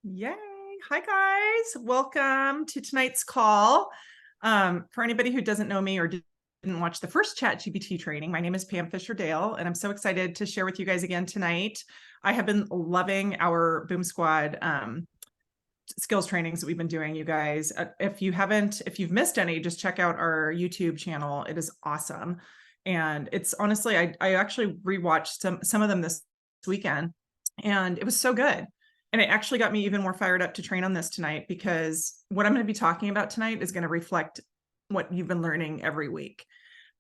Yay. Hi, guys. Welcome to tonight's call. For anybody who doesn't know me or didn't watch the first ChatGPT training, my name is Pam Fisher-Dale, and I'm so excited to share with you guys again tonight. I have been loving our Boom Squad skills trainings that we've been doing, you guys. If you've missed any, just check out our YouTube channel. It is awesome. And it's honestly, I actually rewatched some of them this weekend, and it was so good. And it actually got me even more fired up to train on this tonight, because what I'm going to be talking about tonight is going to reflect what you've been learning every week.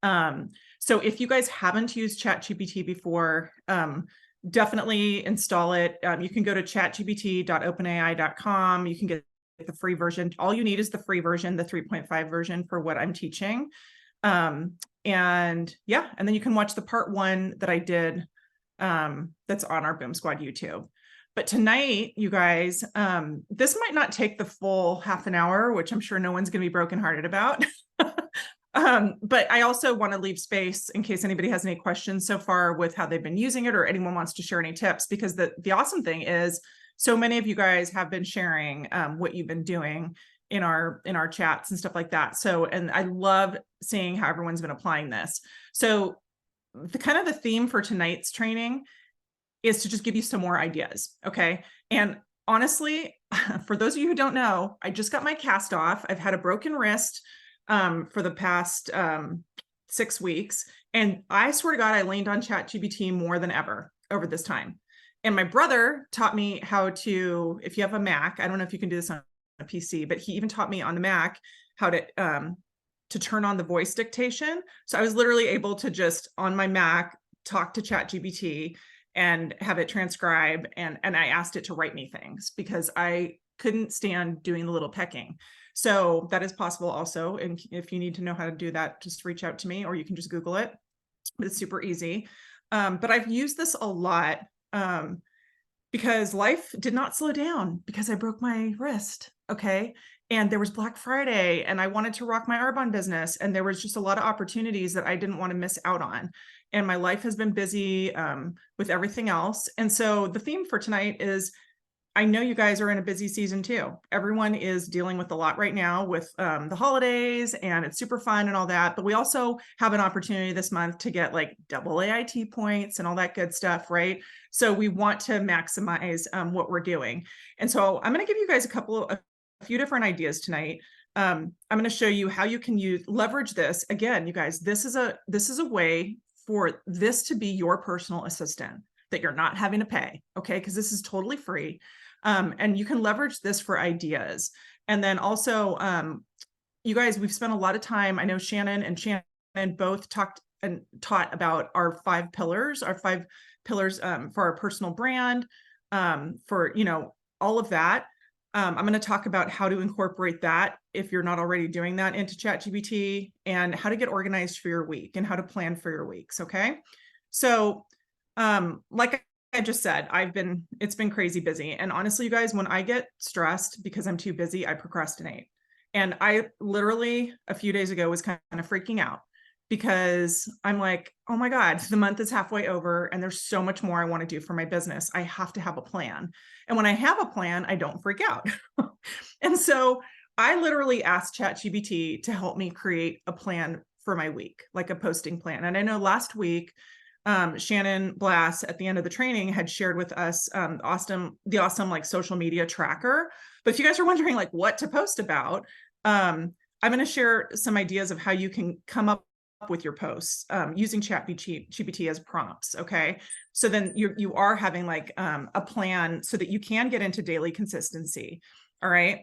So if you guys haven't used ChatGPT before, definitely install it. You can go to chatgpt.openai.com. You can get the free version. All you need is the free version, the 3.5 version for what I'm teaching. And then you can watch the part 1 that I did that's on our Boom Squad YouTube. But tonight, you guys, this might not take the full half an hour, which I'm sure no one's going to be brokenhearted about. But I also want to leave space in case anybody has any questions so far with how they've been using it, or anyone wants to share any tips, because the awesome thing is so many of you guys have been sharing what you've been doing in our chats and stuff like that. So, and I love seeing how everyone's been applying this. So the theme for tonight's training is to just give you some more ideas. Okay. And honestly, for those of you who don't know, I just got my cast off. I've had a broken wrist for the past 6 weeks. And I swear to God, I leaned on ChatGPT more than ever over this time. And my brother taught me how to, if you have a Mac, I don't know if you can do this on a PC, but he even taught me on the Mac how to turn on the voice dictation. So I was literally able to just on my Mac talk to ChatGPT and have it transcribe. And I asked it to write me things because I couldn't stand doing the little pecking. So that is possible also. And if you need to know how to do that, just reach out to me, or you can just Google it. But it's super easy. But I've used this a lot because life did not slow down because I broke my wrist. Okay. And there was Black Friday and I wanted to rock my Arbonne business. And there was just a lot of opportunities that I didn't want to miss out on. And my life has been busy with everything else. And so the theme for tonight is, I know you guys are in a busy season too. Everyone is dealing with a lot right now with the holidays, and it's super fun and all that. But we also have an opportunity this month to get like double AIT points and all that good stuff, right? So we want to maximize what we're doing. And so I'm going to give you guys a few different ideas tonight. I'm going to show you how you can leverage this. Again, you guys, this is a way for this to be your personal assistant that you're not having to pay, okay? Because this is totally free. And you can leverage this for ideas. And then also, you guys, we've spent a lot of time, I know Shannon and Shannon both talked and taught about our 5 pillars for our personal brand, for, all of that. I'm going to talk about how to incorporate that if you're not already doing that into ChatGPT, and how to get organized for your week and how to plan for your weeks. Okay. So, like I just said, it's been crazy busy. And honestly, you guys, when I get stressed because I'm too busy, I procrastinate. And I literally a few days ago was kind of freaking out because I'm like, oh my God, the month is halfway over and there's so much more I want to do for my business. I have to have a plan. And when I have a plan, I don't freak out. And so I literally asked ChatGPT to help me create a plan for my week, like a posting plan. And I know last week, Shannon Blass at the end of the training had shared with us the awesome like social media tracker. But if you guys are wondering like what to post about, I'm going to share some ideas of how you can come up with your posts using ChatGPT as prompts. Okay. So then you are having like a plan so that you can get into daily consistency. All right.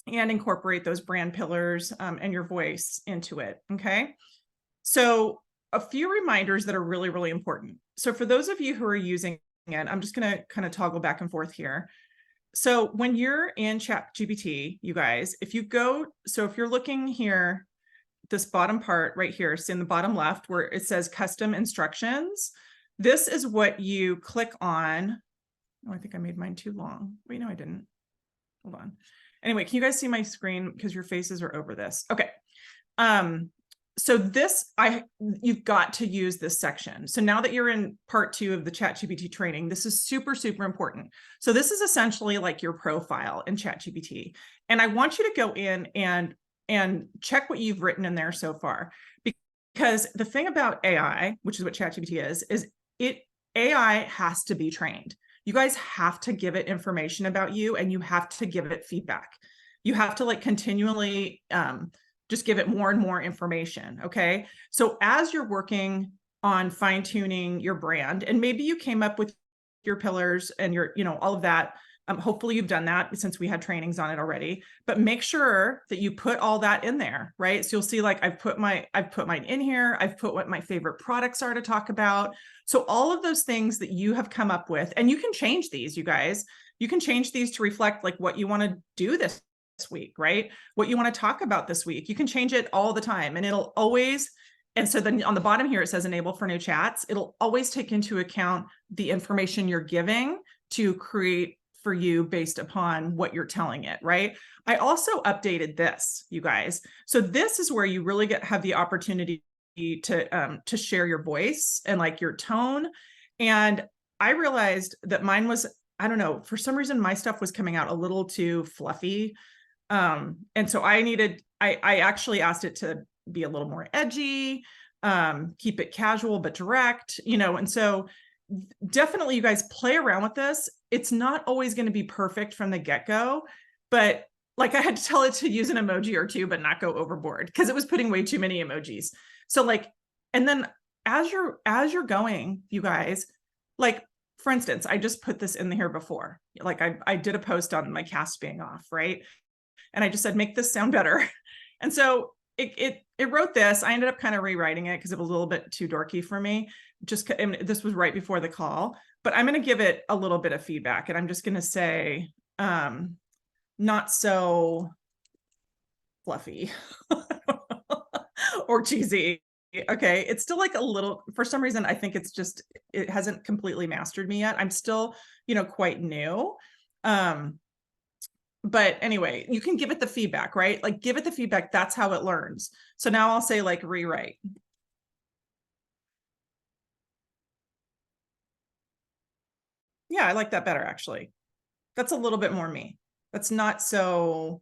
And incorporate those brand pillars and your voice into it. Okay. So a few reminders that are really, really important. So for those of you who are using it, I'm just going to kind of toggle back and forth here. So when you're in ChatGPT, you guys, if you're looking here, this bottom part right here, it's in the bottom left where it says custom instructions. This is what you click on. Oh, I think I made mine too long. Wait, no, I didn't. Hold on. Anyway, can you guys see my screen? Because your faces are over this. Okay. so this, you've got to use this section. So now that you're in part 2 of the ChatGPT training, this is super, super important. So this is essentially like your profile in ChatGPT. And I want you to go in and check what you've written in there so far. Because the thing about AI, which is what ChatGPT is AI has to be trained. You guys have to give it information about you, and you have to give it feedback. You have to like continually just give it more and more information. Okay. So as you're working on fine tuning your brand, and maybe you came up with your pillars and your, all of that. Hopefully you've done that since we had trainings on it already, but make sure that you put all that in there, right? So you'll see like I've put mine in here. I've put what my favorite products are to talk about. So all of those things that you have come up with, and you can change these, you guys, you can change these to reflect like what you want to do this week, right? What you want to talk about this week. You can change it all the time, and it'll always, and so then on the bottom here, it says enable for new chats. It'll always take into account the information you're giving to create for you based upon what you're telling it, right? I also updated this, you guys. So this is where you really have the opportunity to share your voice and like your tone. And I realized that mine was, I don't know, for some reason, my stuff was coming out a little too fluffy. And so I actually asked it to be a little more edgy, keep it casual, but direct, and so definitely you guys play around with this. It's not always going to be perfect from the get-go, but like I had to tell it to use an emoji or two, but not go overboard because it was putting way too many emojis. So like, and then as you're going, you guys, like, for instance, I just put this in here before, like I did a post on my cast being off, right? And I just said, make this sound better. And so it wrote this. I ended up kind of rewriting it because it was a little bit too dorky for me. This was right before the call, but I'm going to give it a little bit of feedback, and I'm just going to say, not so fluffy or cheesy. Okay. It's still like a little, for some reason, I think it hasn't completely mastered me yet. I'm still, quite new. But anyway, you can give it the feedback, right? Like give it the feedback. That's how it learns. So now I'll say like rewrite. Yeah, I like that better, actually. That's a little bit more me. That's not so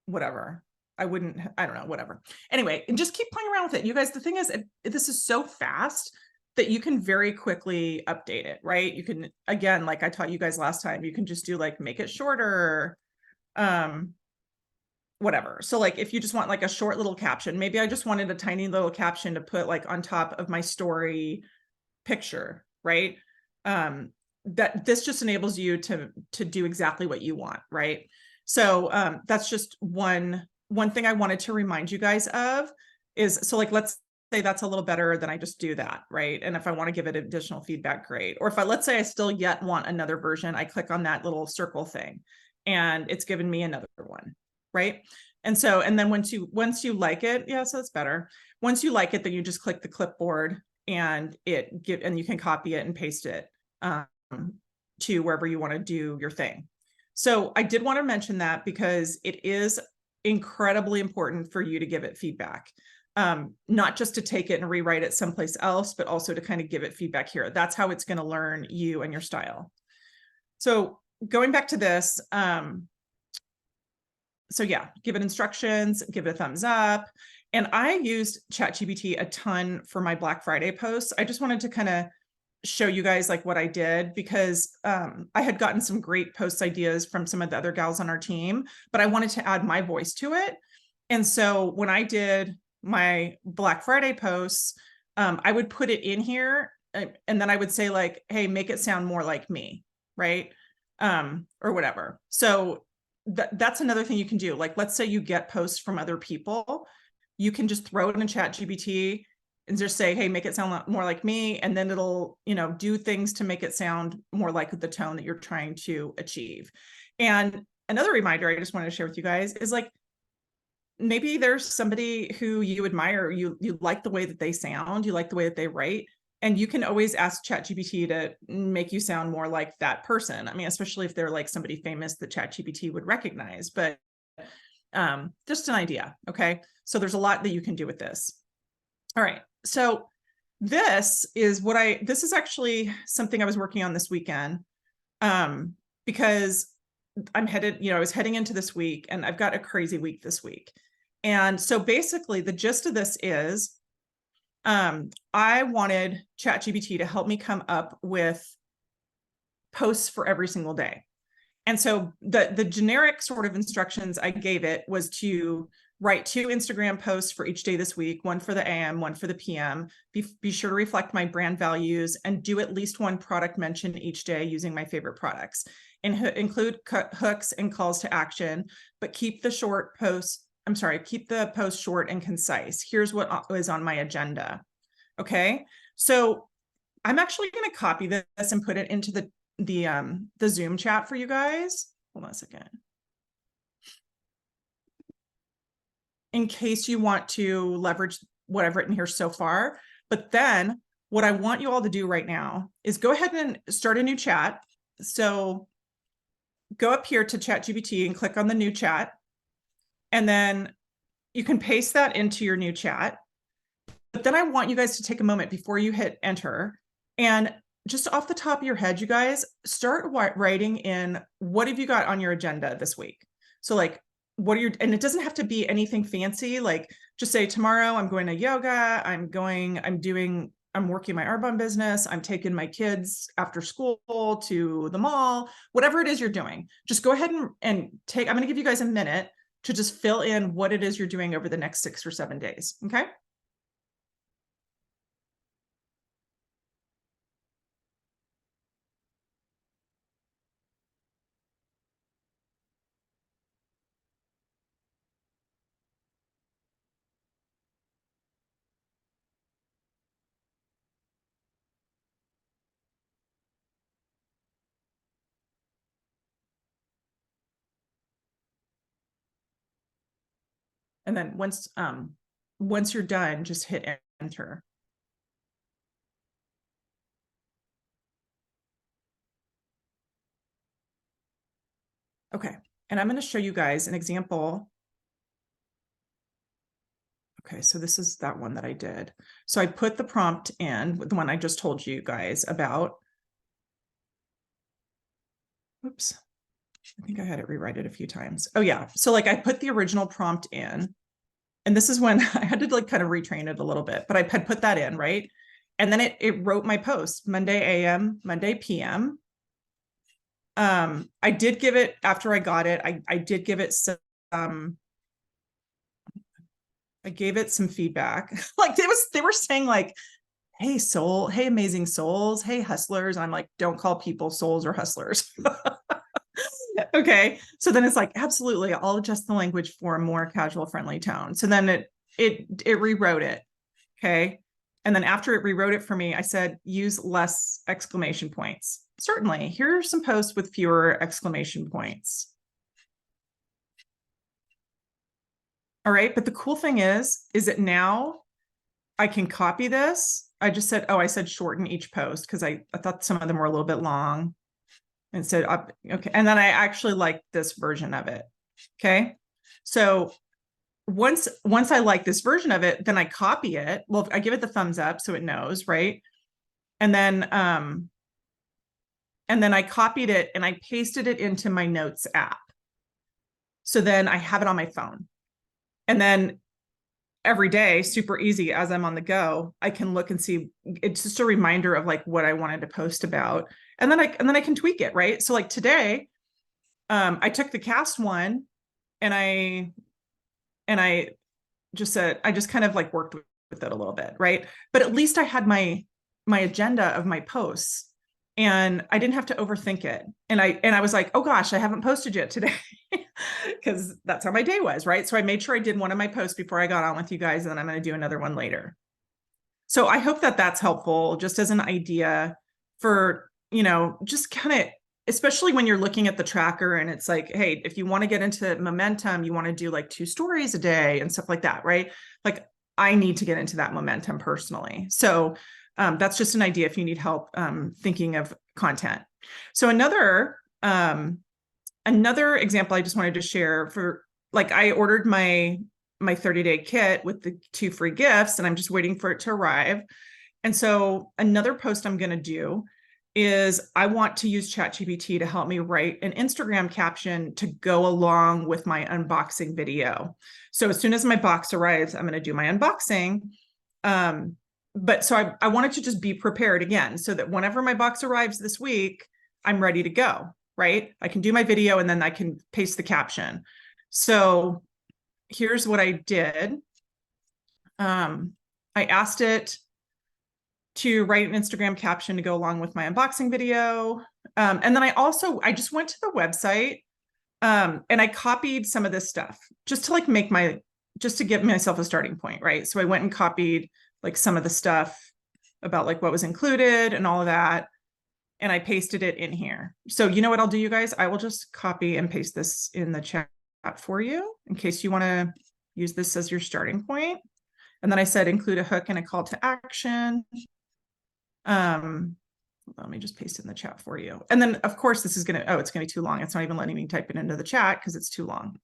whatever. I don't know, whatever. Anyway, and just keep playing around with it. You guys, the thing is, this is so fast that you can very quickly update it, right? You can, again, like I taught you guys last time, you can just do like, make it shorter, whatever. So like, if you just want like a short little caption, maybe I just wanted a tiny little caption to put like on top of my story picture, right? That this just enables you to do exactly what you want, right? So that's just one thing I wanted to remind you guys of is, so like, let's say that's a little better, then I just do that, right? And if I want to give it additional feedback, great. Or if let's say I still yet want another version, I click on that little circle thing and it's given me another one, right? And so, and then once you like it, yeah, so it's better. Once you like it, then you just click the clipboard and and you can copy it and paste it to wherever you want to do your thing. So I did want to mention that because it is incredibly important for you to give it feedback, not just to take it and rewrite it someplace else, but also to kind of give it feedback here. That's how it's going to learn you and your style. So going back to this, so yeah, give it instructions, give it a thumbs up. And I used ChatGPT a ton for my Black Friday posts. I just wanted to kind of show you guys like what I did, because I had gotten some great post ideas from some of the other gals on our team, but I wanted to add my voice to it. And so when I did my Black Friday posts, I would put it in here and then I would say like, hey, make it sound more like me, right? Or whatever. So that's another thing you can do. Like, let's say you get posts from other people, you can just throw it in ChatGPT and just say, hey, make it sound more like me. And then it'll, do things to make it sound more like the tone that you're trying to achieve. And another reminder I just wanted to share with you guys is like, maybe there's somebody who you admire, you like the way that they sound, you like the way that they write, and you can always ask ChatGPT to make you sound more like that person. I mean, especially if they're like somebody famous that ChatGPT would recognize, but just an idea. Okay. So there's a lot that you can do with this. All right. So this is actually something I was working on this weekend. Because I was heading into this week and I've got a crazy week this week. And so basically the gist of this is, I wanted ChatGPT to help me come up with posts for every single day. And so the generic sort of instructions I gave it was to write 2 Instagram posts for each day this week, one for the AM, one for the PM. Be sure to reflect my brand values and do at least 1 product mention each day using my favorite products. And include hooks and calls to action, but keep the post short and concise. Here's what is on my agenda. Okay, so I'm actually going to copy this and put it into the Zoom chat for you guys. Hold on a second. In case you want to leverage what I've written here so far. But then what I want you all to do right now is go ahead and start a new chat. So go up here to ChatGPT and click on the new chat. And then you can paste that into your new chat. But then I want you guys to take a moment before you hit enter and just off the top of your head, you guys start writing in what have you got on your agenda this week? So like, and it doesn't have to be anything fancy. Like just say tomorrow I'm going to yoga. I'm working my Arbonne business. I'm taking my kids after school to the mall, whatever it is you're doing. Just go ahead and I'm going to give you guys a minute to just fill in what it is you're doing over the next 6 or 7 days. Okay. And then once you're done, just hit enter. Okay, and I'm going to show you guys an example. Okay, so this is that one that I did. So I put the prompt in, the one I just told you guys about. Oops, I think I had it rewrite it a few times. Oh yeah, so like I put the original prompt in, and this is when I had to like kind of retrain it a little bit, but I had put that in, right? And then it wrote my post, Monday AM, Monday PM. I did give it, after I got it, I did give it some, I gave it some feedback. Like they were saying like, hey soul, hey amazing souls, hey hustlers. I'm like, don't call people souls or hustlers. Okay, so then it's like, absolutely, I'll adjust the language for a more casual, friendly tone. So then it rewrote it. Okay, and then after it rewrote it for me, I said, use less exclamation points. Certainly, here are some posts with fewer exclamation points. All right, but the cool thing is that now I can copy this. I just said, I said shorten each post because I thought some of them were a little bit long. And said, okay. And then I actually like this version of it. Okay. So once I like this version of it, then I copy it. Well, I give it the thumbs up so it knows, right? And then I copied it and I pasted it into my notes app. So then I have it on my phone. And then every day, super easy, as I'm on the go, I can look and see. It's just a reminder of like what I wanted to post about. And then I can tweak it, right? So like today, I took the cast one and I just said, I just kind of like worked with it a little bit, right? But at least I had my agenda of my posts and I didn't have to overthink it. And I was like, oh gosh, I haven't posted yet today because that's how my day was, right? So I made sure I did one of my posts before I got on with you guys, and then I'm going to do another one later. So I hope that that's helpful just as an idea for, just kind of, especially when you're looking at the tracker and it's like, hey, if you want to get into momentum, you want to do like 2 stories a day and stuff like that, right? Like I need to get into that momentum personally. So that's just an idea if you need help thinking of content. So another example I just wanted to share for, like, I ordered my my 30-day kit with the 2 free gifts, and I'm just waiting for it to arrive. And so another post I'm going to do is I want to use ChatGPT to help me write an Instagram caption to go along with my unboxing video. So as soon as my box arrives, I'm going to do my unboxing. But so I wanted to just be prepared again, so that whenever my box arrives this week, I'm ready to go, right? I can do my video and then I can paste the caption. So here's what I did. I asked it to write an Instagram caption to go along with my unboxing video. And then I just went to the website and I copied some of this stuff just to like just to give myself a starting point, right? So I went and copied like some of the stuff about like what was included and all of that. And I pasted it in here. So you know what I'll do, you guys? I will just copy and paste this in the chat for you in case you want to use this as your starting point. And then I said, include a hook and a call to action. Let me just paste it in the chat for you. And then of course this is going to, it's going to be too long. It's not even letting me type it into the chat because it's too long.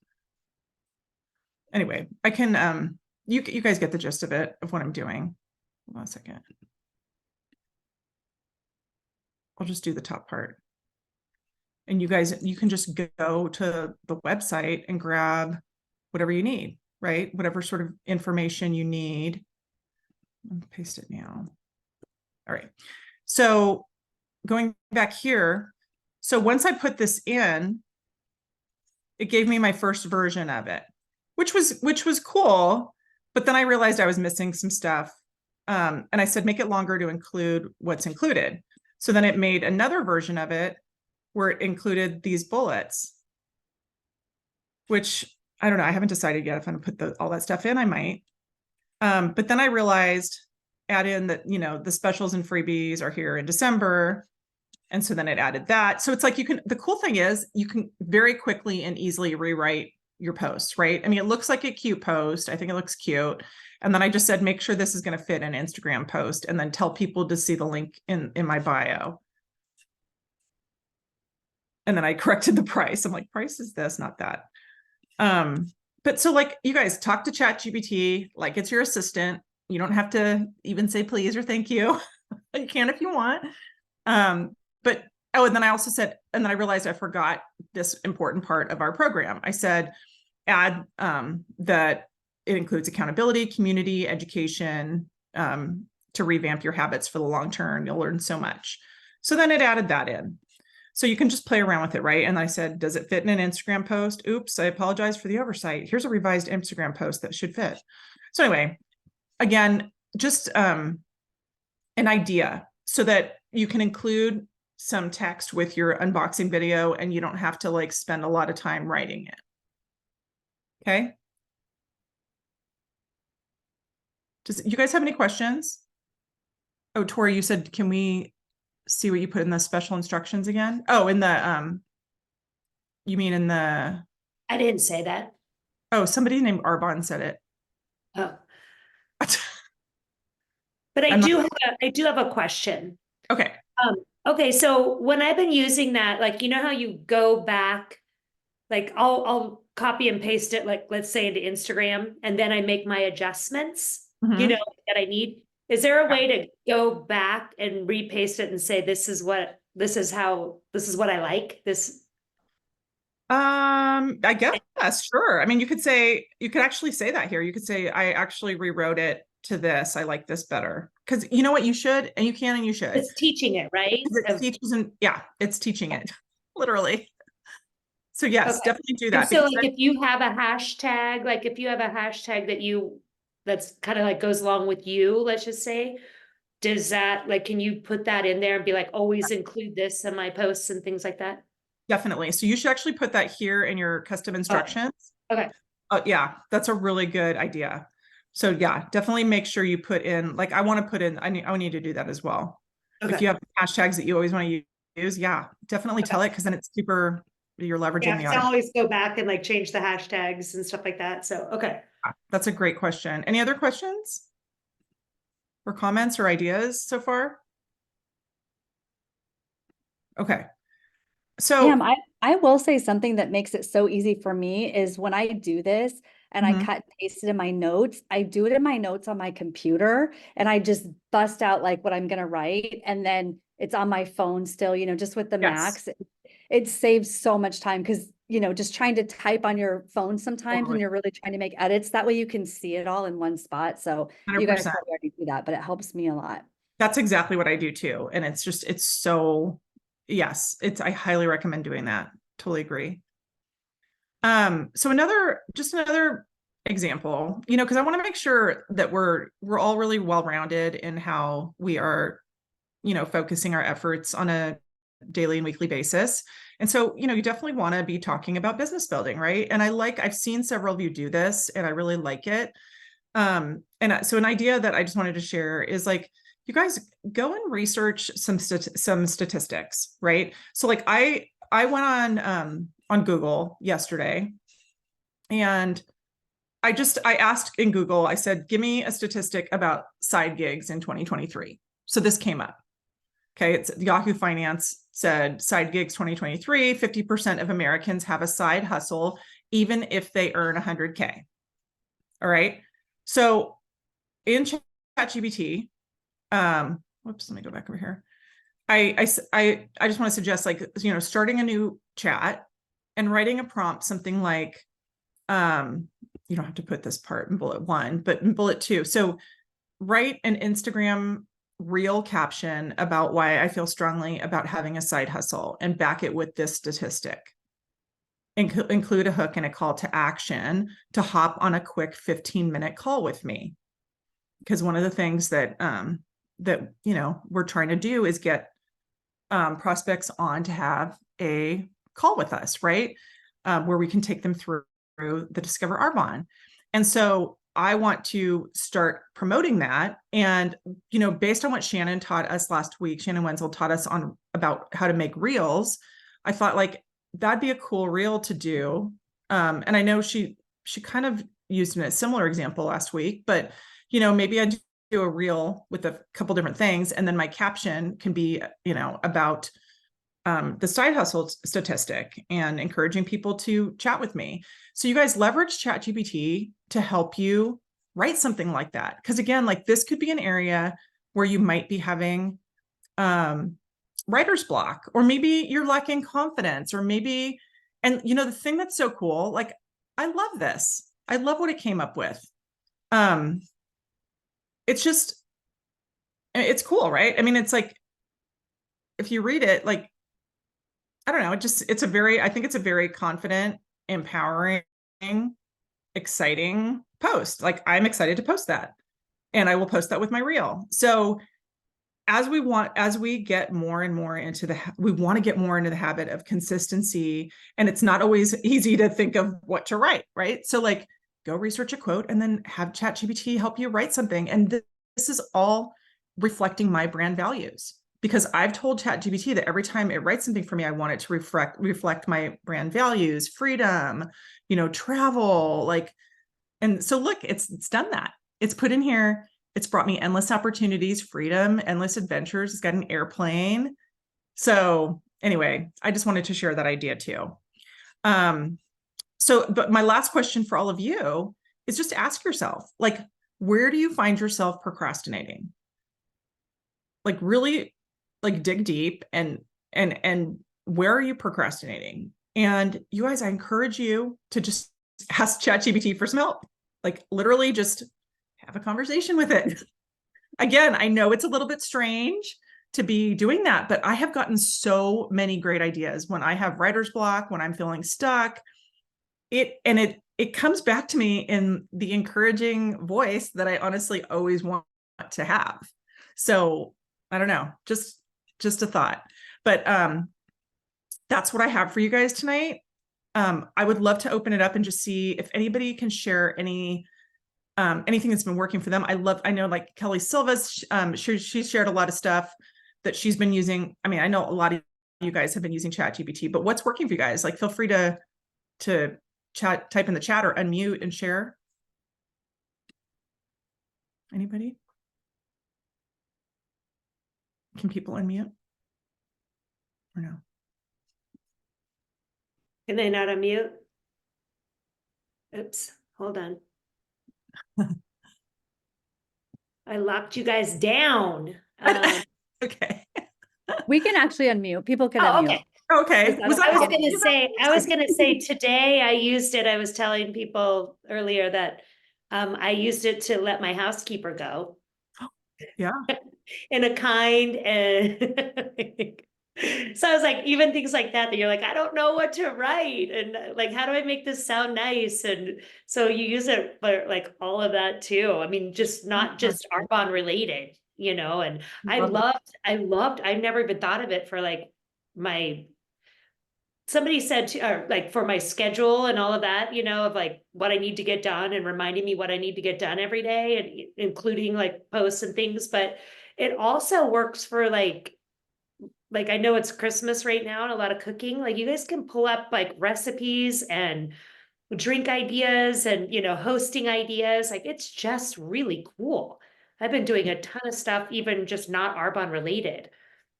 Anyway, I can, you guys get the gist of it, of what I'm doing. Hold on a second. I'll just do the top part. And you guys, you can just go to the website and grab whatever you need, right? Whatever sort of information you need. I'll paste it now. All right. So going back here. So once I put this in, it gave me my first version of it, which was cool. But then I realized I was missing some stuff. And I said, make it longer to include what's included. So then it made another version of it where it included these bullets, which I don't know. I haven't decided yet if I'm going to put all that stuff in. I might. But then I realized, add in that, you know, the specials and freebies are here in December. And so then it added that. So it's like the cool thing is you can very quickly and easily rewrite your post, right? I mean, it looks like a cute post. I think it looks cute. And then I just said, make sure this is going to fit an Instagram post and then tell people to see the link in my bio. And then I corrected the price. I'm like, price is this, not that. But so like you guys talk to ChatGPT, like it's your assistant. You don't have to even say please or thank you. You can if you want. But oh, and then I also said, and then I realized I forgot this important part of our program. I said, add that it includes accountability, community, education, to revamp your habits for the long term. You'll learn so much. So then it added that in. So you can just play around with it, right? And I said, does it fit in an Instagram post? Oops, I apologize for the oversight. Here's a revised Instagram post that should fit. So anyway, again, just an idea so that you can include some text with your unboxing video and you don't have to like spend a lot of time writing it. Okay. Does you guys have any questions? Oh, Tori, you said, can we see what you put in the special instructions again? Oh, in the, you mean in the... I didn't say that. Oh, somebody named Arbon said it. Oh. But I do have a question. Okay. Okay, so when I've been using that, like, you know how you go back, like I'll copy and paste it, like, let's say into Instagram, and then I make my adjustments, you know, that I need. Is there a way to go back and repaste it and say, this is what I like this? I guess, sure. I mean, you could actually say that here. You could say, I actually rewrote it to this. I like this better. Because you know what, you should, and you can, and you should. It's teaching it, right? It teaches, and yeah, it's teaching it, literally. So yes, definitely do that. And so like if you have a hashtag, that's kind of like goes along with you, let's just say, does that, like, can you put that in there and be like, always include this in my posts and things like that? Definitely. So you should actually put that here in your custom instructions. Okay. Yeah, that's a really good idea. So yeah, definitely make sure you put in, like, I want to put in, I need to do that as well. Okay. If you have hashtags that you always want to use, yeah, definitely tell it, because then it's super, you're leveraging the audience. I always go back and like change the hashtags and stuff like that. So, okay. That's a great question. Any other questions or comments or ideas so far? Okay. So, Damn, I will say something that makes it so easy for me is when I do this and I mhm, cut and paste it in my notes, I do it in my notes on my computer and I just bust out like what I'm gonna write and then it's on my phone still, just with the yes, Macs. It saves so much time because, just trying to type on your phone sometimes when totally, you're really trying to make edits, that way you can see it all in one spot. So you guys 100%. probably already do that, but it helps me a lot. That's exactly what I do too. And it's so, yes, I highly recommend doing that. Totally agree. So just another example, because I want to make sure that we're all really well-rounded in how we are, focusing our efforts on a daily and weekly basis. And so, you definitely want to be talking about business building, right? And I've seen several of you do this and I really like it. So an idea that I just wanted to share is like, you guys go and research some statistics, right? So like I went on Google yesterday and I asked in Google, I said, give me a statistic about side gigs in 2023. So this came up. Okay, it's Yahoo Finance said side gigs 2023, 50% of Americans have a side hustle, even if they earn 100K. All right. So in ChatGPT, whoops, let me go back over here. I just want to suggest like, starting a new chat and writing a prompt, something like, you don't have to put this part in bullet 1, but in bullet 2. So write an Instagram reel caption about why I feel strongly about having a side hustle and back it with this statistic. Include a hook and a call to action to hop on a quick 15-minute call with me. Because one of the things that we're trying to do is get prospects on to have a call with us, right? Where we can take them through the Discover Arbonne. And so I want to start promoting that. And, based on what Shannon taught us last week, Shannon Wenzel taught us about how to make reels. I thought like that'd be a cool reel to do. And I know she kind of used a similar example last week, but maybe I do a reel with a couple different things, and then my caption can be, about the side hustle statistic and encouraging people to chat with me. So you guys leverage ChatGPT to help you write something like that. Because again, like this could be an area where you might be having writer's block, or maybe you're lacking confidence, or maybe, and the thing that's so cool, like I love this. I love what it came up with. It's just, it's cool, right? I mean, it's like, if you read it, like, I don't know, I think it's a very confident, empowering, exciting post. Like I'm excited to post that, and I will post that with my reel. So as we get more and more we want to get more into the habit of consistency, and it's not always easy to think of what to write, right? So like go research a quote and then have ChatGPT help you write something. And this is all reflecting my brand values, because I've told ChatGPT that every time it writes something for me, I want it to reflect my brand values, freedom, travel, like, and so look, it's done that. It's put in here. It's brought me endless opportunities, freedom, endless adventures. It's got an airplane. So anyway, I just wanted to share that idea too. But my last question for all of you is just ask yourself, like, where do you find yourself procrastinating? Like really, like dig deep and where are you procrastinating? And you guys, I encourage you to just ask ChatGPT for some help. Like literally just have a conversation with it. Again, I know it's a little bit strange to be doing that, but I have gotten so many great ideas when I have writer's block, when I'm feeling stuck. It comes back to me in the encouraging voice that I honestly always want to have. So I don't know, just a thought. But that's what I have for you guys tonight. I would love to open it up and just see if anybody can share anything that's been working for them. I know like Kelly Silva's, she shared a lot of stuff that she's been using. I mean, I know a lot of you guys have been using ChatGPT, but what's working for you guys? Like feel free to type in the chat or unmute and share. Anybody? Can people unmute or no? Can they not unmute? Oops, hold on. I locked you guys down. Okay. We can actually unmute. People can Oh, unmute. okay. Okay. Is that I was okay? gonna say today I used it. I was telling people earlier that I used it to let my housekeeper go. Yeah. In a kind and so I was like, even things like that you're like, I don't know what to write, and like, how do I make this sound nice? And so you use it for like all of that too. I mean, just not just Arbonne related, you know. And I never even thought of it for like my, somebody said to, or like for my schedule and all of that, you know, of like what I need to get done and reminding me what I need to get done every day, and including like posts and things. But it also works for like I know it's Christmas right now and a lot of cooking. Like you guys can pull up like recipes and drink ideas and, you know, hosting ideas. Like it's just really cool. I've been doing a ton of stuff, even just not Arbonne related.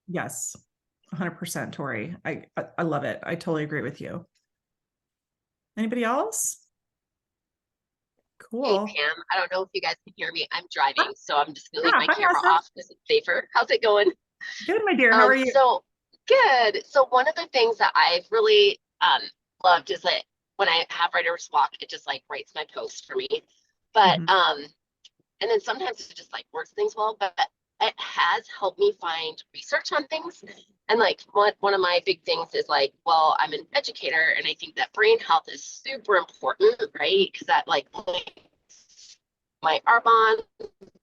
Yes. 100%, Tori. I love it. I totally agree with you. Anybody else? Cool. Hey Pam, I don't know if you guys can hear me. I'm driving, so I'm just gonna leave my hi, camera Asa. off because it's safer. How's it going? Good, my dear. How are you? So good. So one of the things that I've really loved is that when I have writer's block, it just like writes my post for me. But and then sometimes it just like works things well, but it has helped me find research on things. And like one of my big things is like, well, I'm an educator and I think that brain health is super important, right? Because that like links my Arbonne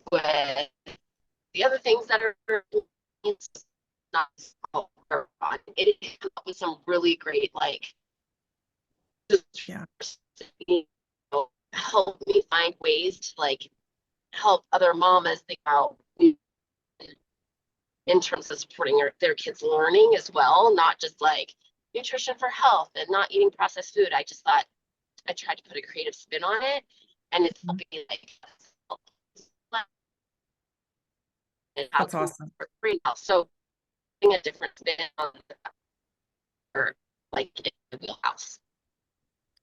with the other things that are not Arbonne. It came up with some really great like you know, help me find ways to like help other mamas think about in terms of supporting their kids' learning as well, not just like nutrition for health and not eating processed food. I just thought I tried to put a creative spin on it, and it's helping like That's awesome. Brain health. So putting a different spin on or like in the wheelhouse.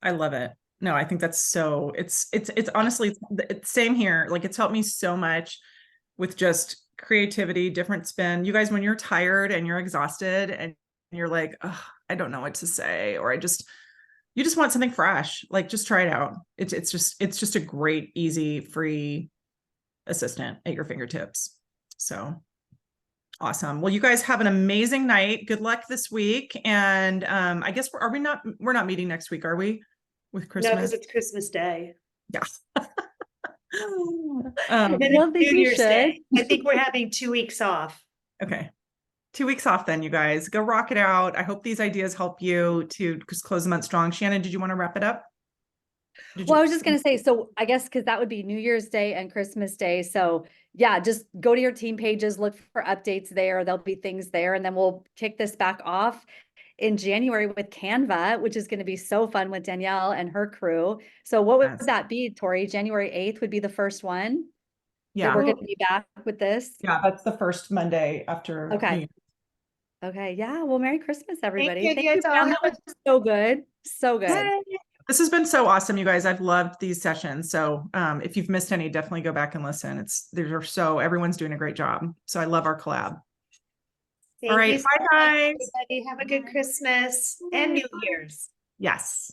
I love it. No, I think that's so, it's honestly, it's same here. Like it's helped me so much with just creativity, different spin. You guys, when you're tired and you're exhausted and you're like, oh, I don't know what to say, or you just want something fresh, like just try it out. It's just a great, easy, free assistant at your fingertips. So awesome. Well, you guys have an amazing night. Good luck this week. And I guess we're not meeting next week, are we? With Christmas? No, because it's Christmas Day. Yeah. And then Well, it's think New we Year's should. Day. I think we're having 2 weeks off. Okay. 2 weeks off then, you guys. Go rock it out. I hope these ideas help you to just close the month strong. Shannon, did you want to wrap it up? Well, I was just going to say, so I guess because that would be New Year's Day and Christmas Day. So yeah, just go to your team pages, look for updates there. There'll be things there. And then we'll kick this back off in January with Canva, which is going to be so fun with Danielle and her crew. So what would that be, Tori? January 8th would be the first one. Yeah. That we're going to be back with this. Yeah, that's the first Monday after. Okay. Okay. Yeah. Well, Merry Christmas, everybody. Thank you. Pam. That was so good. So good. Yay. This has been so awesome, you guys. I've loved these sessions. So if you've missed any, definitely go back and listen. Everyone's doing a great job. So I love our collab. All right. Bye, guys. Everybody. Have a good Christmas and New Year's. Yes.